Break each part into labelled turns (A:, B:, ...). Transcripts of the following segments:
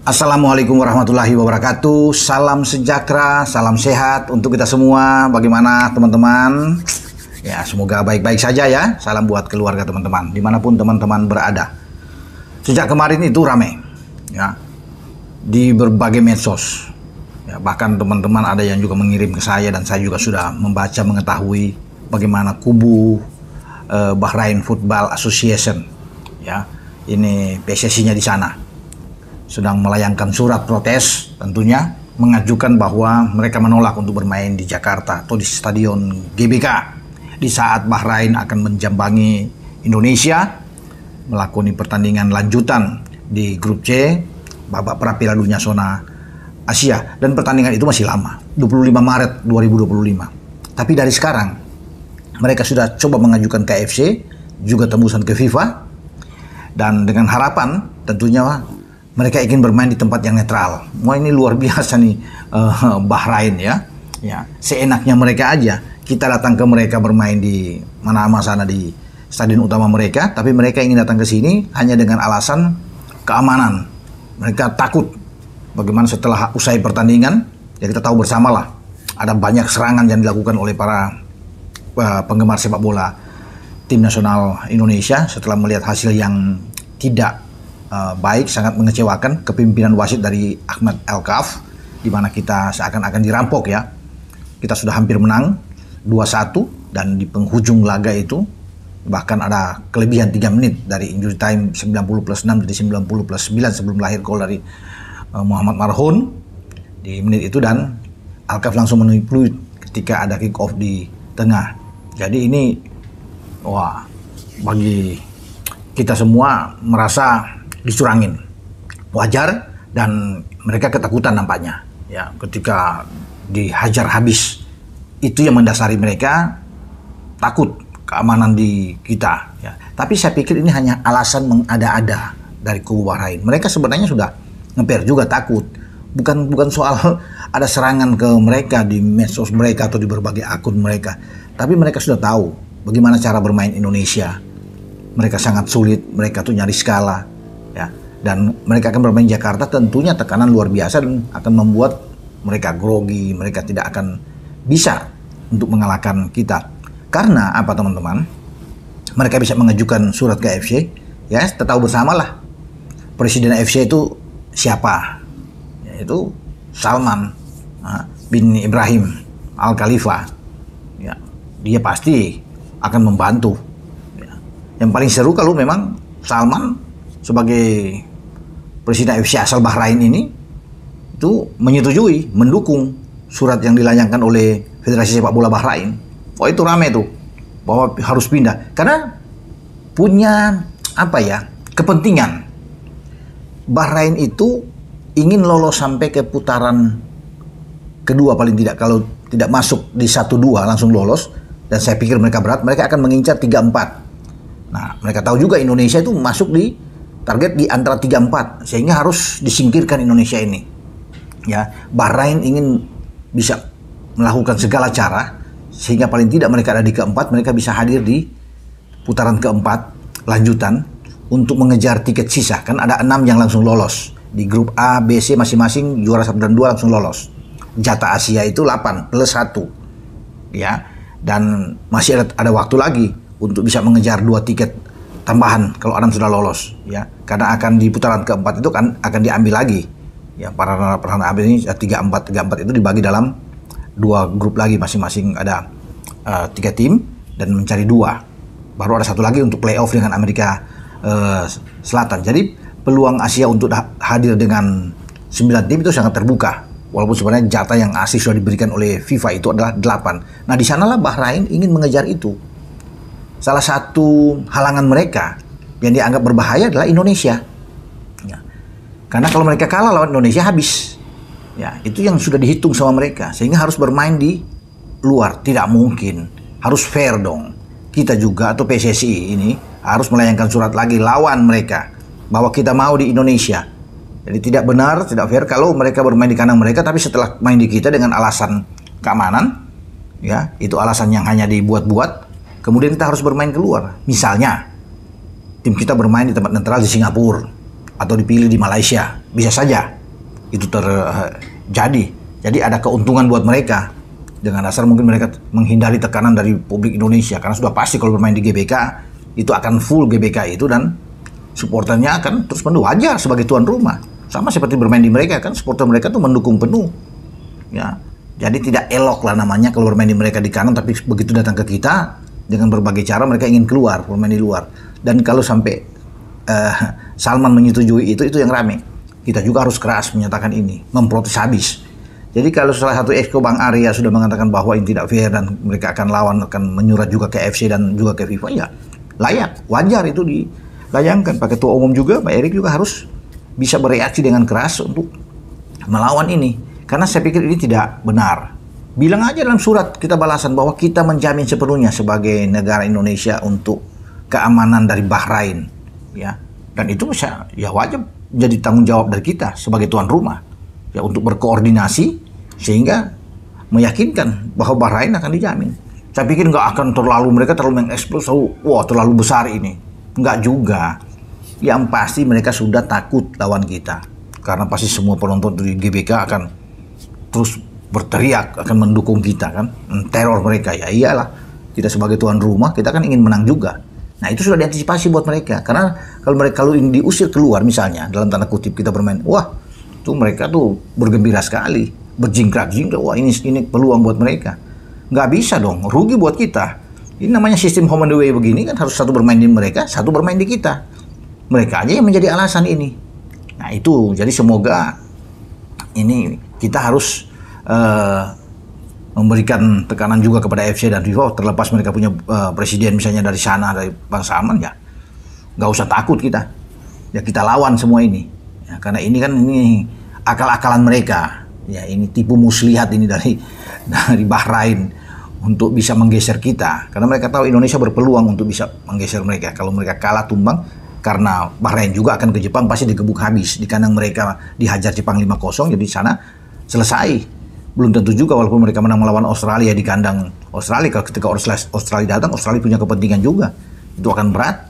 A: Assalamualaikum warahmatullahi wabarakatuh. Salam sejahtera, salam sehat untuk kita semua. Bagaimana teman-teman? Ya, semoga baik-baik saja ya. Salam buat keluarga teman-teman, dimanapun teman-teman berada. Sejak kemarin itu rame, ya, di berbagai medsos. Ya, bahkan teman-teman ada yang juga mengirim ke saya dan saya juga sudah membaca mengetahui bagaimana kubu Bahrain Football Association, ya, ini PSSI-nya di sana sedang melayangkan surat protes, tentunya mengajukan bahwa mereka menolak untuk bermain di Jakarta atau di Stadion GBK di saat Bahrain akan menjambangi Indonesia melakoni pertandingan lanjutan di grup C babak pra-Piala Dunia zona Asia, dan pertandingan itu masih lama, 25 Maret 2025. Tapi dari sekarang mereka sudah coba mengajukan ke AFC, juga tembusan ke FIFA, dan dengan harapan tentunya mereka ingin bermain di tempat yang netral. Wah, ini luar biasa nih Bahrain ya. Ya, seenaknya mereka aja. Kita datang ke mereka bermain di Manama sana di stadion utama mereka, tapi mereka ingin datang ke sini hanya dengan alasan keamanan. Mereka takut bagaimana setelah usai pertandingan. Ya, kita tahu bersamalah ada banyak serangan yang dilakukan oleh para penggemar sepak bola tim nasional Indonesia setelah melihat hasil yang tidak baik, sangat mengecewakan kepemimpinan wasit dari Ahmad El-Kaf, di mana kita seakan-akan dirampok ya. Kita sudah hampir menang 2-1 dan di penghujung laga itu bahkan ada kelebihan 3 menit dari injury time 90+6 jadi 90+9 sebelum lahir gol dari Muhammad Marhun di menit itu, dan El-Kaf langsung menipu ketika ada kick off di tengah. Jadi ini wah, bagi kita semua merasa dicurangin, wajar, dan mereka ketakutan nampaknya ya ketika dihajar habis. Itu yang mendasari mereka takut keamanan di kita ya. Tapi saya pikir ini hanya alasan mengada-ada dari kubu Bahrain. Mereka sebenarnya sudah ngeper juga takut, bukan soal ada serangan ke mereka di medsos mereka atau di berbagai akun mereka, tapi mereka sudah tahu bagaimana cara bermain Indonesia. Mereka sangat sulit, mereka tuh nyaris kalah ya, dan mereka akan bermain Jakarta, tentunya tekanan luar biasa dan akan membuat mereka grogi, mereka tidak akan bisa untuk mengalahkan kita. Karena apa teman-teman? Mereka bisa mengajukan surat ke AFC, ya, kita tahu bersamalah presiden AFC itu siapa? Yaitu Salman bin Ibrahim Al Khalifa. Ya, dia pasti akan membantu. Ya. Yang paling seru kalau memang Salman sebagai presiden AFC asal Bahrain ini itu menyetujui, mendukung surat yang dilayangkan oleh Federasi Sepak Bola Bahrain. Oh, itu rame tuh bahwa harus pindah karena punya apa ya, kepentingan. Bahrain itu ingin lolos sampai ke putaran kedua paling tidak, kalau tidak masuk di 1-2 langsung lolos, dan saya pikir mereka berat, mereka akan mengincar 3-4. Nah, mereka tahu juga Indonesia itu masuk di target di antara 3-4, sehingga harus disingkirkan Indonesia ini. Ya, Bahrain ingin bisa melakukan segala cara sehingga paling tidak mereka ada di keempat, mereka bisa hadir di putaran keempat lanjutan untuk mengejar tiket sisa. Kan ada 6 yang langsung lolos di grup A, B, C masing-masing, juara 1 dan 2 langsung lolos. Jatah Asia itu 8+1. Ya, dan masih ada waktu lagi untuk bisa mengejar 2 tiket tambahan kalau Adam sudah lolos ya, karena akan di putaran keempat itu kan akan diambil lagi ya, para ambil ini 3-4 itu dibagi dalam 2 grup lagi, masing-masing ada 3 tim dan mencari 2, baru ada 1 lagi untuk playoff dengan Amerika Selatan. Jadi peluang Asia untuk hadir dengan 9 tim itu sangat terbuka, walaupun sebenarnya jatah yang asli sudah diberikan oleh FIFA itu adalah 8. Nah, di sanalah Bahrain ingin mengejar itu. Salah satu halangan mereka yang dianggap berbahaya adalah Indonesia. Ya. Karena kalau mereka kalah lawan Indonesia habis. Ya, itu yang sudah dihitung sama mereka. Sehingga harus bermain di luar. Tidak mungkin. Harus fair dong. Kita juga atau PSSI ini harus melayangkan surat lagi lawan mereka bahwa kita mau di Indonesia. Jadi tidak benar, tidak fair kalau mereka bermain di kandang mereka, tapi setelah main di kita dengan alasan keamanan, ya, itu alasan yang hanya dibuat-buat. Kemudian kita harus bermain keluar. Misalnya, tim kita bermain di tempat netral di Singapura atau dipilih di Malaysia, bisa saja. itu terjadi. Jadi ada keuntungan buat mereka. Dengan dasar mungkin mereka menghindari tekanan dari publik Indonesia, karena sudah pasti kalau bermain di GBK itu akan full GBK itu, dan supporternya akan terus penuh. Wajar sebagai tuan rumah, sama seperti bermain di mereka kan, supporter mereka tuh mendukung penuh ya. Jadi tidak elok lah namanya kalau bermain di mereka di kanan, tapi begitu datang ke kita dengan berbagai cara mereka ingin keluar bermain di luar. Dan kalau sampai Salman menyetujui itu yang rame. Kita juga harus keras menyatakan ini, memprotes habis. Jadi kalau salah satu exco Bang Arya sudah mengatakan bahwa ini tidak fair dan mereka akan lawan, akan menyurat juga ke FC dan juga ke FIFA, ya layak, wajar itu dilayangkan. Pak Ketua Umum juga, Pak Erik juga harus bisa bereaksi dengan keras untuk melawan ini. Karena saya pikir ini tidak benar. Bilang aja dalam surat kita balasan bahwa kita menjamin sepenuhnya sebagai negara Indonesia untuk keamanan dari Bahrain, ya. Dan itu bisa, ya wajib jadi tanggung jawab dari kita sebagai tuan rumah. Ya, untuk berkoordinasi sehingga meyakinkan bahwa Bahrain akan dijamin. Saya pikir nggak akan mereka terlalu mengeksplos, wah terlalu besar ini. Nggak juga. Yang pasti mereka sudah takut lawan kita. Karena pasti semua penonton dari GBK akan terus berteriak, akan mendukung kita kan. Teror mereka, ya iyalah. Kita sebagai tuan rumah, kita kan ingin menang juga. Nah itu sudah diantisipasi buat mereka. Karena kalau ini diusir keluar misalnya, dalam tanda kutip kita bermain, wah tuh mereka tuh bergembira sekali, berjingkrak-jingkrak, wah ini peluang buat mereka. Nggak bisa dong, rugi buat kita. Ini namanya sistem home and away begini kan, harus satu bermain di mereka, satu bermain di kita. Mereka aja yang menjadi alasan ini. Nah itu, jadi semoga ini kita harus memberikan tekanan juga kepada FC dan FIFA, terlepas mereka punya presiden misalnya dari sana, dari Bang Salman, ya nggak usah takut kita. Ya kita lawan semua ini. Ya, karena ini kan ini akal-akalan mereka, ya ini tipu muslihat ini dari Bahrain untuk bisa menggeser kita, karena mereka tahu Indonesia berpeluang untuk bisa menggeser mereka. Kalau mereka kalah tumbang, karena Bahrain juga akan ke Jepang pasti digebuk habis, di kandang mereka dihajar Jepang 5-0, jadi sana selesai. Belum tentu juga walaupun mereka menang melawan Australia di kandang Australia, kalau ketika Australia datang, Australia punya kepentingan juga, itu akan berat.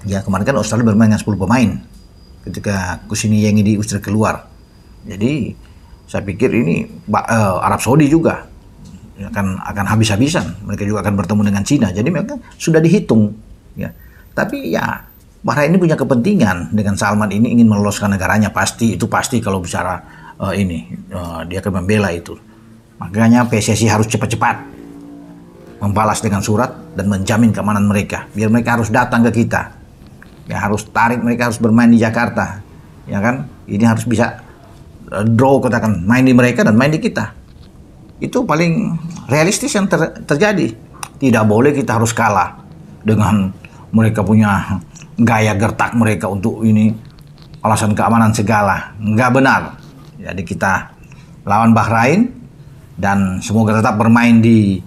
A: Ya kemarin kan Australia bermain dengan 10 pemain ketika Kusini yang diusir keluar. Jadi saya pikir ini Arab Saudi juga akan habis-habisan. Mereka juga akan bertemu dengan Cina. Jadi mereka sudah dihitung. Ya. Tapi ya Bahrain ini punya kepentingan dengan Salman ini ingin meloloskan negaranya, pasti itu pasti kalau bicara dia akan membela itu. Makanya PSSI harus cepat-cepat membalas dengan surat dan menjamin keamanan mereka. Biar mereka harus datang ke kita. Ya harus tarik mereka, harus bermain di Jakarta, ya kan? Ini harus bisa draw, katakan main di mereka dan main di kita. Itu paling realistis yang terjadi. Tidak boleh kita harus kalah dengan mereka punya gaya gertak mereka untuk ini alasan keamanan segala. Nggak benar. Jadi kita lawan Bahrain dan semoga tetap bermain di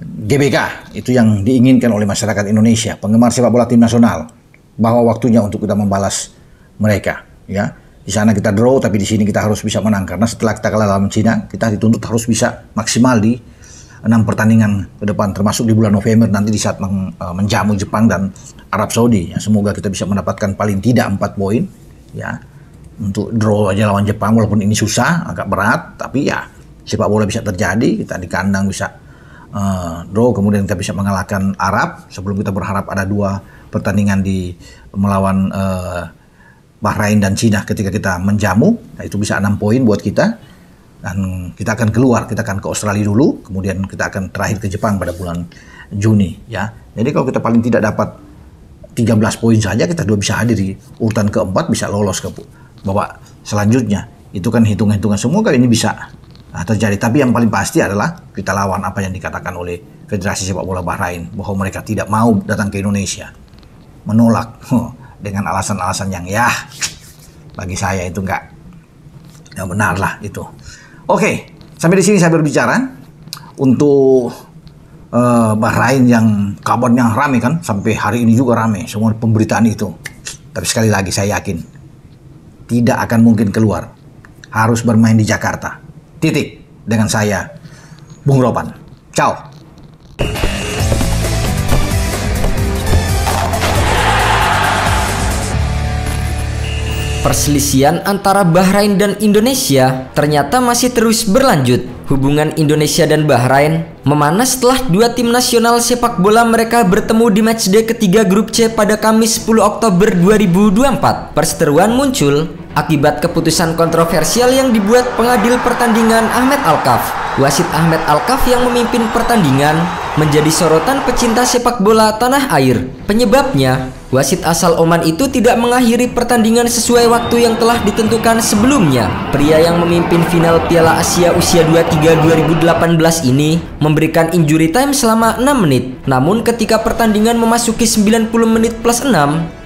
A: GBK, itu yang diinginkan oleh masyarakat Indonesia, penggemar sepak bola tim nasional, bahwa waktunya untuk kita membalas mereka. Ya, di sana kita draw, tapi di sini kita harus bisa menang, karena setelah kita kalah lawan Cina, kita dituntut harus bisa maksimal di 6 pertandingan ke depan, termasuk di bulan November nanti di saat menjamu Jepang dan Arab Saudi. Ya, semoga kita bisa mendapatkan paling tidak 4 poin, ya, untuk draw aja lawan Jepang, walaupun ini susah, agak berat, tapi ya sepak bola bisa terjadi, kita di kandang bisa draw, kemudian kita bisa mengalahkan Arab sebelum kita berharap ada 2 pertandingan melawan Bahrain dan Cina ketika kita menjamu. Nah, itu bisa 6 poin buat kita dan kita akan keluar, kita akan ke Australia dulu, kemudian kita akan terakhir ke Jepang pada bulan Juni, ya. Jadi kalau kita paling tidak dapat 13 poin saja, kita bisa hadir di urutan keempat, bisa lolos ke babak selanjutnya. Itu kan hitung-hitungan, semoga ini bisa terjadi. Tapi yang paling pasti adalah kita lawan apa yang dikatakan oleh Federasi Sepak Bola Bahrain, bahwa mereka tidak mau datang ke Indonesia, menolak dengan alasan-alasan yang ya bagi saya itu nggak benar lah itu. Oke, sampai di sini saya berbicara untuk Bahrain yang kabarnya ramai kan, sampai hari ini juga ramai semua pemberitaan itu. Tapi sekali lagi saya yakin tidak akan mungkin keluar, harus bermain di Jakarta. Titik. Dengan saya, Bung Ropan. Ciao.
B: Perselisihan antara Bahrain dan Indonesia ternyata masih terus berlanjut. Hubungan Indonesia dan Bahrain memanas setelah dua tim nasional sepak bola mereka bertemu di matchday ketiga grup C pada Kamis 10 Oktober 2024. Perseteruan muncul akibat keputusan kontroversial yang dibuat pengadil pertandingan Ahmed Alkaf. Wasit Ahmed Alkaf yang memimpin pertandingan menjadi sorotan pecinta sepak bola tanah air. Penyebabnya, wasit asal Oman itu tidak mengakhiri pertandingan sesuai waktu yang telah ditentukan sebelumnya. Pria yang memimpin final Piala Asia usia 23 2018 ini memberikan injury time selama 6 menit. Namun ketika pertandingan memasuki 90 menit plus 6,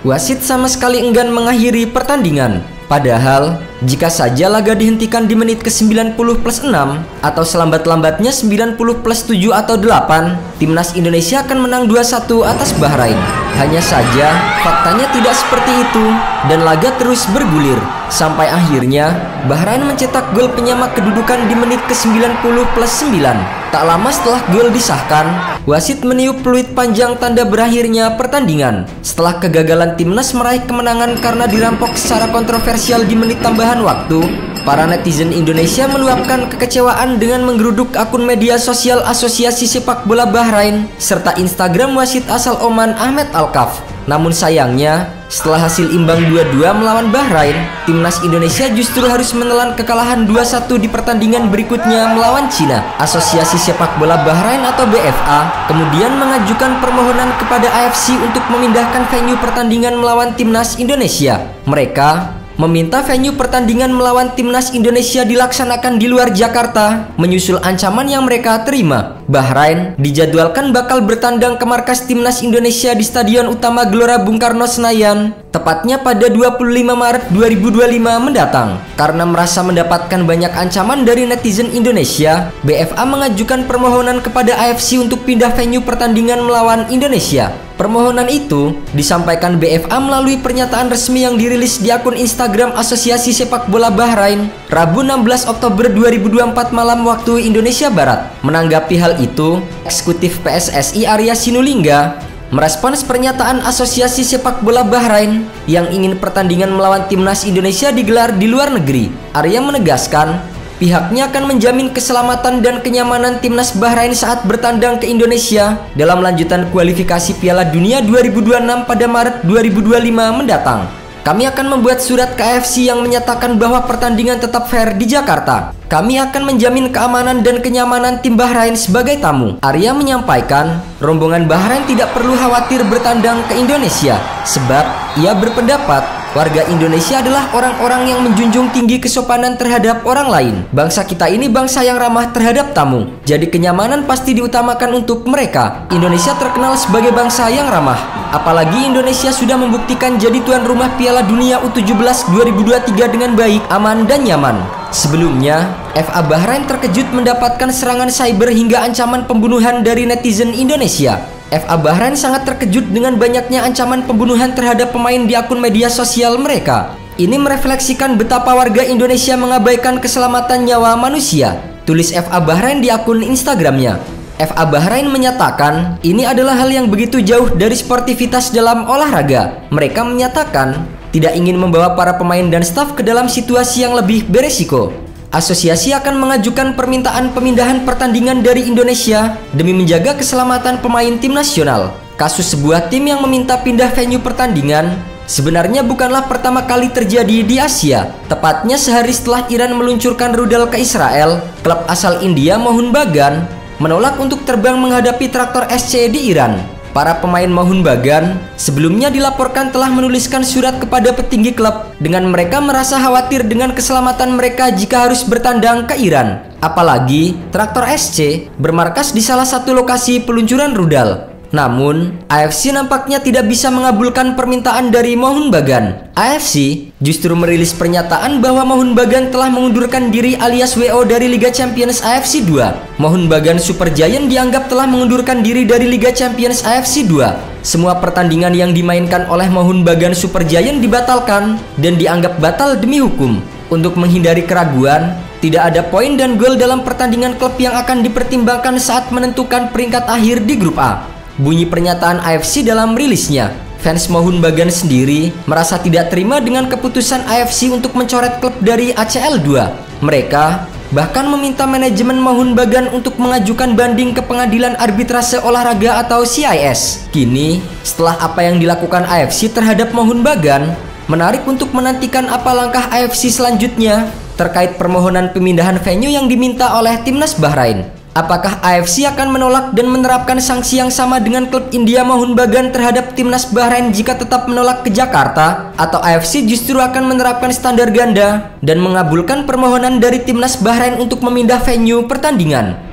B: wasit sama sekali enggan mengakhiri pertandingan. Padahal, jika saja laga dihentikan di menit ke-90 plus 6 atau selambat-lambatnya 90 plus 7 atau 8, timnas Indonesia akan menang 2-1 atas Bahrain. Hanya saja, faktanya tidak seperti itu dan laga terus bergulir. Sampai akhirnya, Bahrain mencetak gol penyama kedudukan di menit ke-90 plus 9. Tak lama setelah gol disahkan, wasit meniup peluit panjang tanda berakhirnya pertandingan. Setelah kegagalan timnas meraih kemenangan karena dirampok secara kontroversial di menit tambahan waktu, para netizen Indonesia meluapkan kekecewaan dengan menggeruduk akun media sosial Asosiasi Sepak Bola Bahrain serta Instagram wasit asal Oman Ahmed Alkaf. Namun sayangnya, setelah hasil imbang 2-2 melawan Bahrain, timnas Indonesia justru harus menelan kekalahan 2-1 di pertandingan berikutnya melawan Cina. Asosiasi Sepak Bola Bahrain atau BFA kemudian mengajukan permohonan kepada AFC untuk memindahkan venue pertandingan melawan timnas Indonesia. Mereka meminta venue pertandingan melawan timnas Indonesia dilaksanakan di luar Jakarta, menyusul ancaman yang mereka terima. Bahrain dijadwalkan bakal bertandang ke markas timnas Indonesia di Stadion Utama Gelora Bung Karno Senayan, tepatnya pada 25 Maret 2025 mendatang. Karena merasa mendapatkan banyak ancaman dari netizen Indonesia, BFA mengajukan permohonan kepada AFC untuk pindah venue pertandingan melawan Indonesia. Permohonan itu disampaikan BFA melalui pernyataan resmi yang dirilis di akun Instagram Asosiasi Sepak Bola Bahrain, Rabu 16 Oktober 2024 malam waktu Indonesia Barat. Menanggapi hal itu, eksekutif PSSI Arya Sinulinga merespons pernyataan Asosiasi Sepak Bola Bahrain yang ingin pertandingan melawan timnas Indonesia digelar di luar negeri. Arya menegaskan pihaknya akan menjamin keselamatan dan kenyamanan timnas Bahrain saat bertandang ke Indonesia dalam lanjutan kualifikasi Piala Dunia 2026 pada Maret 2025 mendatang. Kami akan membuat surat ke AFC yang menyatakan bahwa pertandingan tetap fair di Jakarta. Kami akan menjamin keamanan dan kenyamanan tim Bahrain sebagai tamu. Arya menyampaikan, rombongan Bahrain tidak perlu khawatir bertandang ke Indonesia, sebab ia berpendapat warga Indonesia adalah orang-orang yang menjunjung tinggi kesopanan terhadap orang lain. Bangsa kita ini bangsa yang ramah terhadap tamu, jadi kenyamanan pasti diutamakan untuk mereka. Indonesia terkenal sebagai bangsa yang ramah, apalagi Indonesia sudah membuktikan jadi tuan rumah Piala Dunia U17 2023 dengan baik, aman, dan nyaman. Sebelumnya, FA Bahrain terkejut mendapatkan serangan cyber hingga ancaman pembunuhan dari netizen Indonesia. FA Bahrain sangat terkejut dengan banyaknya ancaman pembunuhan terhadap pemain di akun media sosial mereka. Ini merefleksikan betapa warga Indonesia mengabaikan keselamatan nyawa manusia, tulis FA Bahrain di akun Instagramnya. FA Bahrain menyatakan ini adalah hal yang begitu jauh dari sportivitas dalam olahraga. Mereka menyatakan tidak ingin membawa para pemain dan staf ke dalam situasi yang lebih beresiko. Asosiasi akan mengajukan permintaan pemindahan pertandingan dari Indonesia demi menjaga keselamatan pemain tim nasional. Kasus sebuah tim yang meminta pindah venue pertandingan sebenarnya bukanlah pertama kali terjadi di Asia. Tepatnya sehari setelah Iran meluncurkan rudal ke Israel, klub asal India Mohun Bagan menolak untuk terbang menghadapi traktor SC di Iran. Para pemain Mohun Bagan sebelumnya dilaporkan telah menuliskan surat kepada petinggi klub dengan mereka merasa khawatir dengan keselamatan mereka jika harus bertandang ke Iran. Apalagi traktor SC bermarkas di salah satu lokasi peluncuran rudal. Namun, AFC nampaknya tidak bisa mengabulkan permintaan dari Mohun Bagan. AFC justru merilis pernyataan bahwa Mohun Bagan telah mengundurkan diri alias WO dari Liga Champions AFC 2. Mohun Bagan Super Giant dianggap telah mengundurkan diri dari Liga Champions AFC 2. Semua pertandingan yang dimainkan oleh Mohun Bagan Super Giant dibatalkan dan dianggap batal demi hukum. Untuk menghindari keraguan, tidak ada poin dan gol dalam pertandingan klub yang akan dipertimbangkan saat menentukan peringkat akhir di grup A. Bunyi pernyataan AFC dalam rilisnya. Fans Mohun Bagan sendiri merasa tidak terima dengan keputusan AFC untuk mencoret klub dari ACL 2. Mereka bahkan meminta manajemen Mohun Bagan untuk mengajukan banding ke Pengadilan Arbitrase Olahraga atau CIS. Kini, setelah apa yang dilakukan AFC terhadap Mohun Bagan, menarik untuk menantikan apa langkah AFC selanjutnya terkait permohonan pemindahan venue yang diminta oleh Timnas Bahrain. Apakah AFC akan menolak dan menerapkan sanksi yang sama dengan klub India Mohun Bagan terhadap Timnas Bahrain jika tetap menolak ke Jakarta? Atau AFC justru akan menerapkan standar ganda dan mengabulkan permohonan dari Timnas Bahrain untuk memindah venue pertandingan?